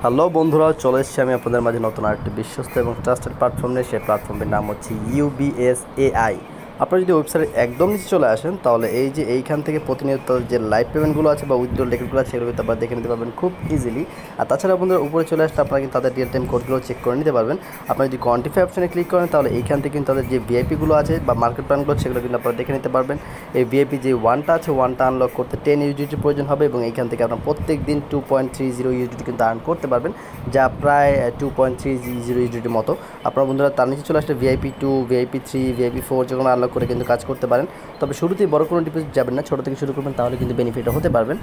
Hello বন্ধুরা, চলে এসেছি আমি আপনাদের মাঝে নতুন আরেকটি বিশ্বস্ত এবং ট্রাস্টেড প্ল্যাটফর্ম নিয়ে। সেই প্ল্যাটফর্মের নাম হচ্ছে UBS AI। আপনারা যদি ওয়েবসাইটে একদম নিচে চলে আসেন তাহলে এই যে এইখান থেকে প্রতিনিয়ত যে লাইভ পেমেন্টগুলো আছে বা উইথড্রল রেকর্ডগুলো আছে সেগুলো কিন্তু আপনারা দেখে নিতে পারবেন খুব ইজিলি। আর তাছাড়া বন্ধুরা উপরে চলে আসলে আপনারা কিন্তু তাদের রিয়েল টাইম কোডগুলো চেক করে নিতে পারবেন। আপনারা যদি কোয়ান্টিফাই অপশনে ক্লিক করেন তাহলে এইখান থেকে কিন্তু তাদের যে ভিআইপিগুলো আছে বা মার্কেট প্ল্যানগুলো সেগুলো কিন্তু আপনারা দেখে নিতে পারবেন। এই ভিআইপি যে ওয়ানটা আছে ওয়ানটা আনলক করতে 10 ইউজিটি প্রয়োজন হবে এবং এইখান থেকে আপনার প্রত্যেক দিন 2.30 ইউজিটি কিন্তু আর্ন করতে পারবেন, যা প্রায় 2.30 ইউজিটির মতো। আপনারা বন্ধুরা তার নিচে চলে আসলে VIP 2, VIP 3, VIP 4 যেগুলো আনলক করে কিন্তু কাজ করতে পারেন। তবে শুরুতেই বড় কোনো ডিপোজিট যাবেন না, ছোটো থেকে শুরু করবেন, তাহলে কিন্তু বেনিফিট হতে পারবেন।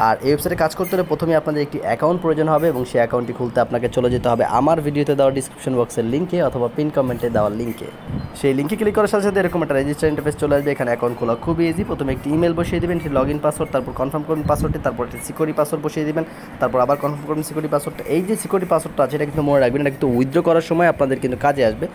আর এই ওয়েবসাইটে কাজ করতে হলে প্রথমে আপনাদের একটি অ্যাকাউন্ট প্রয়োজন হবে এবং সেই অ্যাকাউন্টটি খুলতে আপনাকে চলে যেতে হবে আমার ভিডিওতে দেওয়া ডিসক্রিপশন বক্সের লিঙ্কে অথবা পিন কমেন্টে দেওয়া লিঙ্কে। সেই লিঙ্কে ক্লিক করার সাথে সাথে এরকম একটা রেজিস্টার ইন্টারফেস চলে আসবে। এখানে অ্যাকাউন্ট খোলা খুবই ইজি। প্রথমে একটি ইমেল বসিয়ে দেবেন, সেই লগ ইন পাসওয়ার্ড, তারপর কনফার্ম করবেন পাসওয়ার্ডটি, তারপর একটি সিকিউরিটি পাসওয়ার্ড বসিয়ে দেবেন, তারপর আবার কনফার্ম করবেন সিকিউরিটি পাসওয়ার্ডটা। এই যে সিকিউরিটি পাসওয়ার্ডটা আছে এটা কিন্তু মনে রাখবেন, এটা কিন্তু উইথড্র করার সময় আপনাদের কিন্তু কাজে আসবে।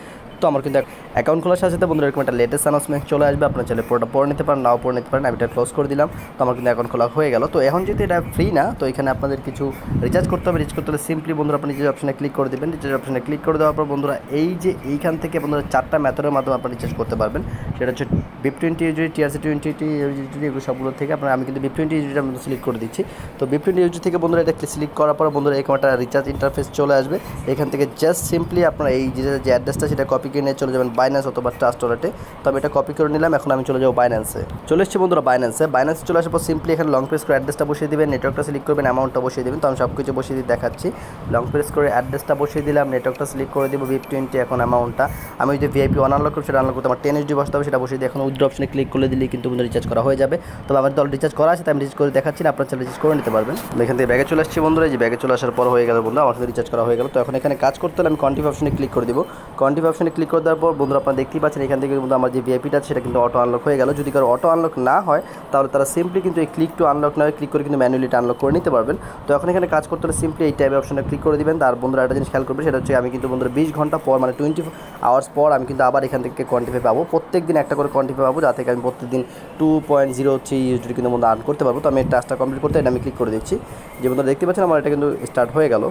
তো আমার কিন্তু অ্যাকাউন্ট খোলার সাথে সাথে বন্ধুরা এরকম একটা লেটেস্ট অ্যানাউন্সমেন্ট চলে আসবে। আপনারা চাইলে পুরোটা পড়ে নিতে পারেন, নাও পড়ে নিতে পারেন। আমি এটা ক্লোজ করে দিলাম। তো আমার কিন্তু অ্যাকাউন্ট খোলা হয়ে গেল। তো এখন যদি এটা ফ্রি না, তো এখানে আপনাদের কিছু রিচার্জ করতে হবে। রিচার্জ করতে হলে সিম্পলি বন্ধুরা আপনি রিচার্জ অপশনে ক্লিক করে দেবেন। রিচার্জ অপশনে ক্লিক করে দেওয়ার পর বন্ধুরা এই যে এইখান থেকে বন্ধুরা 4টা মেথডের মাধ্যমে আপনারা রিচার্জ করতে পারবেন। সেটা হচ্ছে BIP20 ইউজিটি, TRC20 ইউজিটি, এগুলো সবগুলো থেকে আপনারা, আমি কিন্তু BIP20 ইউজিটি আমি সিলেক্ট করে দিচ্ছি। তো BIP20 ইউজিটি থেকে বন্ধুরা এটা সিলেক্ট করার পর বন্ধুরা এরকম একটা রিচার্জ ইন্টারফেস চলে আসবে। এখান থেকে জাস্ট সিম্পলি আপনারা এই যে অ্যাড্রেসটা সেটা কপি করে নিয়ে চলে যাবেন বাইন্যান্স অথবা ট্রাস্ট ওয়ালেটে। তো আমি এটা কপি করে নিলাম। এখন আমি চলে যাবো বাইন্যান্সে। চলে এসেছি বন্ধুরা বাইন্যান্সে চলে আসার পর সিম্পলি এখানে লং প্রেস করে অ্যাড্রেসটা বসিয়ে দেবেন, নেটওয়ার্কটা সিলেক্ট করবেন, অ্যামাউন্টটা বসিয়ে দেবেন। তো আমি সব কিছু বসিয়ে দিয়ে দেখাচ্ছি। লং প্রেস করে অ্যাড্রেসটা বসিয়ে দিলাম, নেটওয়ার্কটা সিলেক্ট করে দেবো, BIP20। এখন অ্যামাউন্টটা আমি যদি VIP 1 আনলক করব সেটা আনলক করতে আমার 10 USD বসতে হবে, সেটা বসিয়ে দিয়ে এখন উইথড্র অপশনে ক্লিক করে দিলেই কিন্তু বন্ধুরা রিচার্জ করা হয়ে যাবে। তবে আমার দল রিচার্জ করা আছে তাই আমি রিচার্জ করে দেখাচ্ছি না, আপনারা চাইলে রিচার্জ করে নিতে পারবেন। এখান থেকে ব্যাগে চলে আসছি বন্ধুরা। এই যে ব্যাগে চলে আসার পর হয়ে গেল বন্ধুরা, আমার সাথে রিচার্জ করা হয়ে গেল। তো এখন এখানে কাজ করতে হলে আমি কন্টিনিউ অপশনে ক্লিক করে দেবো। কন্টিনিউ অপশনে ক্লিক করে দেওয়ার পর বন্ধুরা আপনারা দেখতেই পাচ্ছেন এখান থেকে কিন্তু আমার যে ভিআইপিটা আছে সেটা কিন্তু অটো আনলক হয়ে গেল। যদি কারো অটো আনলক না হয় তাহলে তারা সিম্পলি কিন্তু এই ক্লিক টু আনলক না ক্লিক করে কিন্তু ম্যানুয়ালি আনলক করে নিতে পারবেন। তো এখন এখানে কাজ করতে হলে সিম্পলি এই টাইপের অপশনে ক্লিক করে দিবেন। আর বন্ধুরা একটা জিনিস খেয়াল করবেন, সেটা হচ্ছে আমি কিন্তু বন্ধুরা 20 ঘন্টা পর মানে 20 আওয়ার্স পর আমি কিন্তু আবার এখান থেকে কোয়ান্টিফাই পাবো। প্রত্যেক দিন একটা করে কোয়ান্টিফাই পাবো, যা থেকে আমি প্রত্যেকদিন 2.03 ইউজিটি কিন্তু বন্ধু আর্ন করতে পারবো। তো আমি এই টাস্কটা কমপ্লিট করতে এটা আমি ক্লিক করে দিচ্ছি। যে বন্ধুরা দেখতে পাচ্ছেন আমার এটা কিন্তু স্টার্ট হয়ে গেল।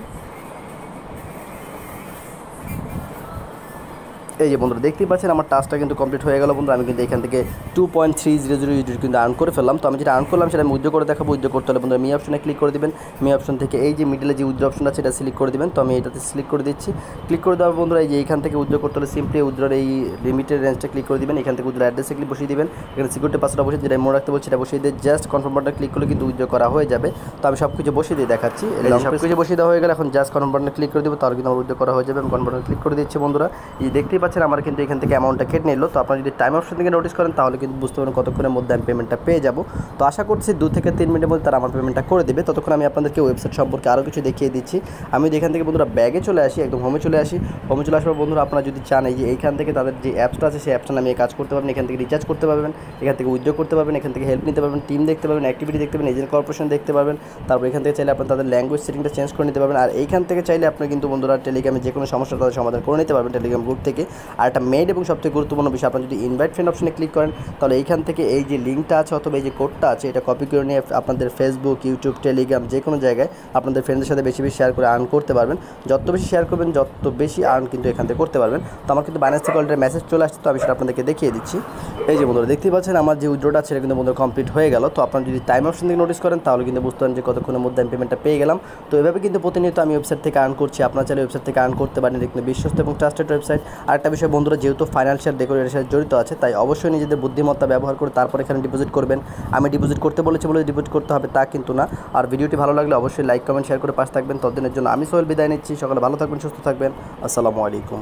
এই যে বন্ধুরা দেখতেই পাচ্ছেন আমার টাস্কটা কিন্তু কমপ্লিট হয়ে গেল বন্ধুরা। আমি কিন্তু এখান থেকে 2.300 ইউজিটি কিন্তু আর্ন করে ফেললাম। তো আমি যেটা আর্ন করলাম সেটা আমি উইথড্র করে দেখাবো। উইথড্র করতে হলে বন্ধুরা মি অপশনে ক্লিক করে দেবেন। মি অপশন থেকে এই যে মিডলে যে উইথড্র অপশন আছে এটা সিলেক্ট করে দেবেন। তো আমি এটাতে সিলেক্ট করে দিচ্ছি। ক্লিক করে দেওয়ার বন্ধুরা এই যে এখান থেকে উইথড্র করতে হলে সিম্পলি উইথড্রর এই লিমিটেড রেঞ্জটা ক্লিক করে দেবেন। এখান থেকে উইথড্র অ্যাড্রেসে ক্লিক বসিয়ে দেবেন। এখানে সিকিউরিটি পাসওয়ার্ড বসিয়ে যেটা মনে রাখতে বলছি সেটা বসিয়ে দিয়ে জাস্ট কনফার্ম বাটনে ক্লিক করলে কিন্তু উইথড্র করা হয়ে যাবে। তো আমি সব কিছু বসিয়ে দিয়ে দেখাচ্ছি। সব কিছু বসিয়ে দেওয়া হয়ে গেলে এখন জাস্ট কনফার্ম বাটনে ক্লিক করে দেবো, তাহলে কিন্তু আমার উইথড্র করা হয়ে যাবে। আমি কনফার্ম বাটনে ক্লিক করে দিচ্ছি বন্ধুরা। এই দেখতেই পাচ্ছেন আমার কিন্তু এখান থেকে অ্যামাউন্টটা কেটে নিল। তো আপনারা যদি টাইম অপশন থেকে নোটিস করেন তাহলে কিন্তু বুঝতে পারেন কতক্ষণের মধ্যে আমি পেমেন্টটা পেয়ে যাব। তো আশা করছি 2 থেকে 3 মিনিটের মধ্যে তারা আমার পেমেন্টটা করে দেবে। ততক্ষণ আমি আপনাদেরকে ওয়েবসাইট সম্পর্কে আরও কিছু দেখিয়ে দিচ্ছি। আমি এখান থেকে বন্ধুরা ব্যাগে চলে আসি, একদম হোমে চলে আসি। হোমে চলে আসার বন্ধুরা আপনারা যদি চান এই যে এইখান থেকে তাদের যে অ্যাপসটা আছে সেই অ্যাপসটা নামিয়ে কাজ করতে পারবেন। এখান থেকে রিচার্জ করতে পারবেন, এখান থেকে উইথড্র করতে পারবেন, এখান থেকে হেল্প নিতে পারবেন, টিম দেখতে পারবেন, অ্যাক্টিভিটি দেখতে পারবেন, এজেন্ট কর্পোরেশন দেখতে পারবেন। তারপর এখান থেকে চাইলে আপনারা তাদের ল্যাঙ্গুয়েজ সেটিংটা চেঞ্জ করে নিতে পারবেন। আর এইখান থেকে চাইলে আপনি কিন্তু বন্ধুরা টেলিগ্রামে যে কোনো সমস্যা তাদের সমাধান করে নিতে পারবেন টেলিগ্রাম গ্রুপ থেকে। আর একটা মেড এবং সবথেকে গুরুত্বপূর্ণ বিষয়, আপনারা যদি ইনভাইট ফ্রেন্ড অপশনে ক্লিক করেন তাহলে এইখান থেকে এই যে লিঙ্কটা আছে অথবা এই যে কোডটা আছে এটা কপি করে নিয়ে আপনাদের ফেসবুক, ইউটিউব, টেলিগ্রাম যে কোনো জায়গায় আপনাদের ফ্রেন্ডদের সাথে বেশি বেশি শেয়ার করে আর্ন করতে পারবেন। যত বেশি শেয়ার করবেন যত বেশি আর্ন কিন্তু এখান থেকে করতে পারবেন। তো আমার কিন্তু বাইন্যান্স থেকে অলরেডি মেসেজ চলে আসছে, তো আমি সেটা আপনাদেরকে দেখিয়ে দিচ্ছি। এই যে বন্ধুরা দেখতেই পাচ্ছেন আমার যে উইথড্রটা আছে সেটা কিন্তু বন্ধুরা কমপ্লিট হয়ে গেল। তো আপনারা যদি টাইম অপশন থেকে নোটিস করেন তাহলে কিন্তু বুঝতে পারেন যে কতক্ষণের মধ্যে আমি পেমেন্টটা পেয়ে গেলাম। তো এভাবে কিন্তু প্রতিনিয়ত আমি ওয়েবসাইট থেকে আর্ন করছি। আপনারা চাইলে ওয়েবসাইট থেকে আর্ন করতে পারেন, কিন্তু বিশ্বস্ত এবং ট্রাস্টেড ওয়েবসাইট। আরেকটা বিষয় বন্ধুরা, যেহেতু ফাইন্যান্সিয়াল ডেকোরেটের সাথে জড়িত আছে তাই অবশ্যই নিজেদের বুদ্ধিমত্তা ব্যবহার করে তারপর এখানে ডিপোজিট করবেন। আমি ডিপোজিট করতে বলেছি বলে ডিপোজিট করতে হবে তা কিন্তু না। আর ভিডিওটি ভালো লাগলে অবশ্যই লাইক, কমেন্ট, শেয়ার করে পাশে থাকবেন। ততদিনের জন্য আমি সোহেল বিদায় নিচ্ছি। সকালে ভালো থাকবেন, সুস্থ থাকবেন। আসসালামু আলাইকুম।